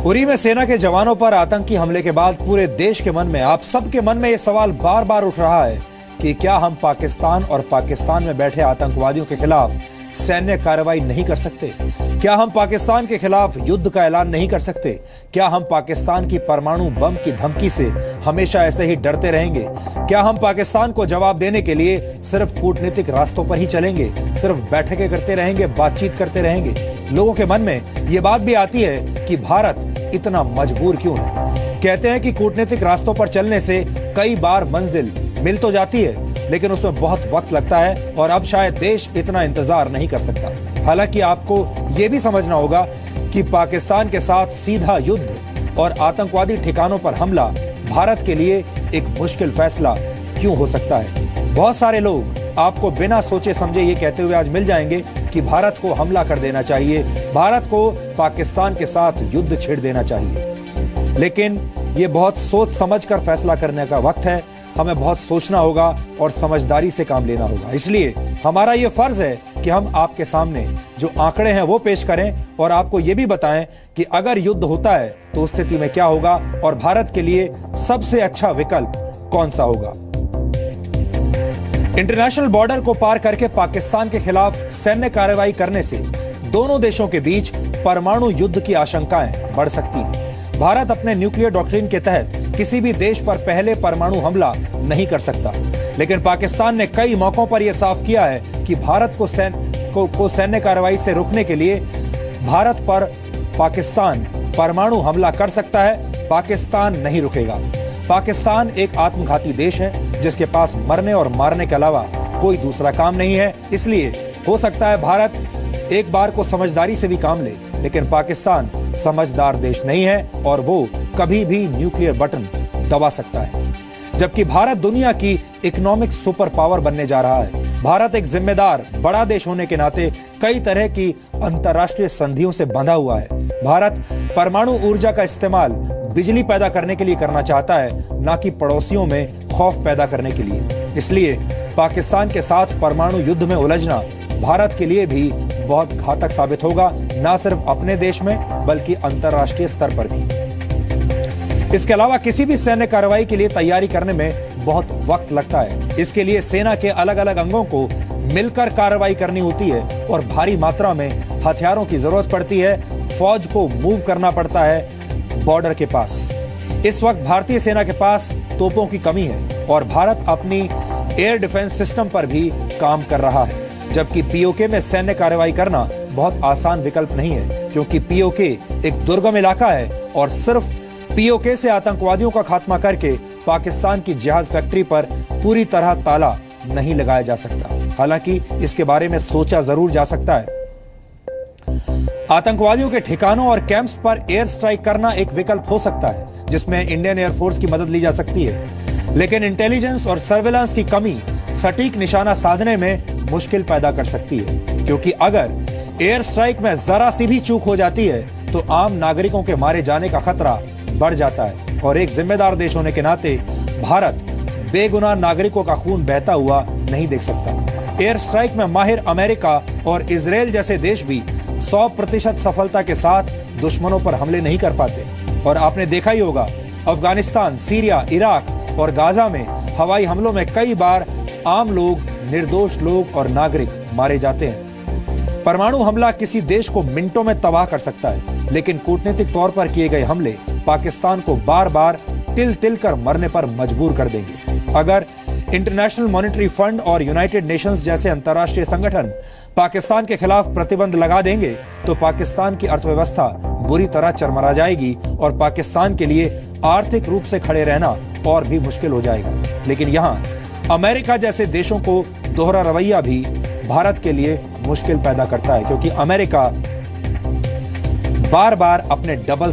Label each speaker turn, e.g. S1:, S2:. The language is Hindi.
S1: उरी में सेना के जवानों पर आतंकी हमले के बाद पूरे देश के मन में, आप सबके मन में यह सवाल बार बार उठ रहा है कि क्या हम पाकिस्तान और पाकिस्तान में बैठे आतंकवादियों के खिलाफ सैन्य कार्रवाई नहीं कर सकते? क्या हम पाकिस्तान के खिलाफ युद्ध का ऐलान नहीं कर सकते? क्या हम पाकिस्तान की परमाणु बम की धमकी से हमेशा ऐसे ही डरते रहेंगे? क्या हम पाकिस्तान को जवाब देने के लिए सिर्फ कूटनीतिक रास्तों पर ही चलेंगे, सिर्फ बैठकें करते रहेंगे, बातचीत करते रहेंगे? लोगों के मन में ये बात भी आती है कि भारत इतना मजबूर क्यों है? कहते हैं कि कूटनीतिक रास्तों पर चलने से कई बार मंजिल मिल तो जाती है, लेकिन उसमें बहुत वक्त लगता है और अब शायद देश इतना इंतजार नहीं कर सकता। हालांकि आपको यह भी समझना होगा कि पाकिस्तान के साथ सीधा युद्ध और आतंकवादी ठिकानों पर हमला भारत के लिए एक मुश्किल फैसला क्यों हो सकता है। बहुत सारे लोग आपको बिना सोचे समझे ये कहते हुए आज मिल जाएंगे कि भारत को हमला कर देना चाहिए, भारत को पाकिस्तान के साथ युद्ध छेड़ देना चाहिए। लेकिन ये बहुत सोच समझकर फैसला करने का वक्त है। हमें बहुत सोचना होगा और समझदारी से काम लेना होगा। इसलिए हमारा ये फर्ज है कि हम आपके सामने जो आंकड़े हैं वो पेश करें और आपको ये भी बताएं कि अगर युद्ध होता है तो उस स्थिति में क्या होगा और भारत के लिए सबसे अच्छा विकल्प कौन सा होगा। इंटरनेशनल बॉर्डर को पार करके पाकिस्तान के खिलाफ सैन्य कार्रवाई करने से दोनों देशों के बीच परमाणु युद्ध की आशंकाएं बढ़ सकती हैं। भारत अपने न्यूक्लियर डॉक्ट्रिन के तहत किसी भी देश पर पहले परमाणु हमला नहीं कर सकता, लेकिन पाकिस्तान ने कई मौकों पर यह साफ किया है कि भारत को सैन्य कार्रवाई से रोकने के लिए भारत पर पाकिस्तान परमाणु हमला कर सकता है। पाकिस्तान नहीं रुकेगा। पाकिस्तान एक आत्मघाती देश है जिसके पास मरने और मारने के अलावा कोई दूसरा काम नहीं है। इसलिए हो सकता है भारत एक बार को समझदारी से भी काम ले, लेकिन पाकिस्तान समझदार देश नहीं है और वो कभी भी न्यूक्लियर बटन दबा सकता है। जबकि भारत दुनिया की इकोनॉमिक सुपर पावर बनने जा रहा है। भारत एक जिम्मेदार बड़ा देश होने के नाते कई तरह की अंतर्राष्ट्रीय संधियों से बंधा हुआ है। भारत परमाणु ऊर्जा का इस्तेमाल बिजली पैदा करने के लिए करना चाहता है, ना कि पड़ोसियों में खौफ पैदा करने के लिए। इसलिए पाकिस्तान के साथ परमाणु युद्ध में उलझना भारत के लिए भी बहुत घातक साबित होगा, ना सिर्फ अपने देश में बल्कि अंतर्राष्ट्रीय स्तर पर भी। इसके अलावा किसी भी सैन्य कार्रवाई के लिए तैयारी करने में बहुत वक्त लगता है। इसके लिए सेना के अलग अलग अंगों को मिलकर कार्रवाई करनी होती है और भारी मात्रा में हथियारों की जरूरत पड़ती है। फौज को मूव करना पड़ता है बॉर्डर के पास। इस वक्त भारतीय सेना के पास तोपों की कमी है और भारत अपनी एयर डिफेंस सिस्टम पर भी काम कर रहा है। जबकि पीओके में सैन्य कार्रवाई करना बहुत आसान विकल्प नहीं है, क्योंकि पीओके एक दुर्गम इलाका है और सिर्फ पीओके से आतंकवादियों का खात्मा करके पाकिस्तान की जिहाद फैक्ट्री पर पूरी तरह ताला नहीं लगाया जा सकता। हालांकि इसके बारे में सोचा जरूर जा सकता है। आतंकवादियों के ठिकानों और कैंप्स पर एयर स्ट्राइक करना एक विकल्प हो सकता है, जिसमें इंडियन एयरफोर्स की मदद ली जा सकती है। लेकिन इंटेलिजेंस और सर्विलांस की कमी सटीक निशाना साधने में मुश्किल पैदा कर सकती है, क्योंकि अगर एयर स्ट्राइक में जरा सी भी चूक हो जाती है तो आम नागरिकों के मारे जाने का खतरा बढ़ जाता है। और एक जिम्मेदार देश होने के नाते भारत बेगुनाह नागरिकों का खून बहता हुआ नहीं देख सकता। एयर स्ट्राइक में माहिर अमेरिका और इजराइल जैसे देश भी 100% सफलता के साथ दुश्मनों पर हमले नहीं कर पाते। और आपने देखा ही होगा, अफगानिस्तान, सीरिया, इराक और गाजा में हवाई हमलों में कई बार आम लोग, निर्दोष लोग और नागरिक मारे जाते हैं। परमाणु हमला किसी देश को मिनटों में तबाह कर सकता है, लेकिन कूटनीतिक तौर पर किए गए हमले पाकिस्तान को बार बार तिल तिल कर मरने पर मजबूर कर देंगे। अगर इंटरनेशनल मॉनेटरी फंड और यूनाइटेड नेशंस जैसे अंतर्राष्ट्रीय संगठन पाकिस्तान के खिलाफ प्रतिबंध लगा देंगे तो पाकिस्तान की अर्थव्यवस्था बुरी तरह चरमरा जाएगी और पाकिस्तान के लिए आर्थिक रूप से खड़े रहना और भी मुश्किल हो जाएगा। लेकिन यहाँ अमेरिका जैसे देशों को दोहरा रवैया भी भारत के लिए मुश्किल पैदा करता है, क्योंकि अमेरिका बार बार अपने डबल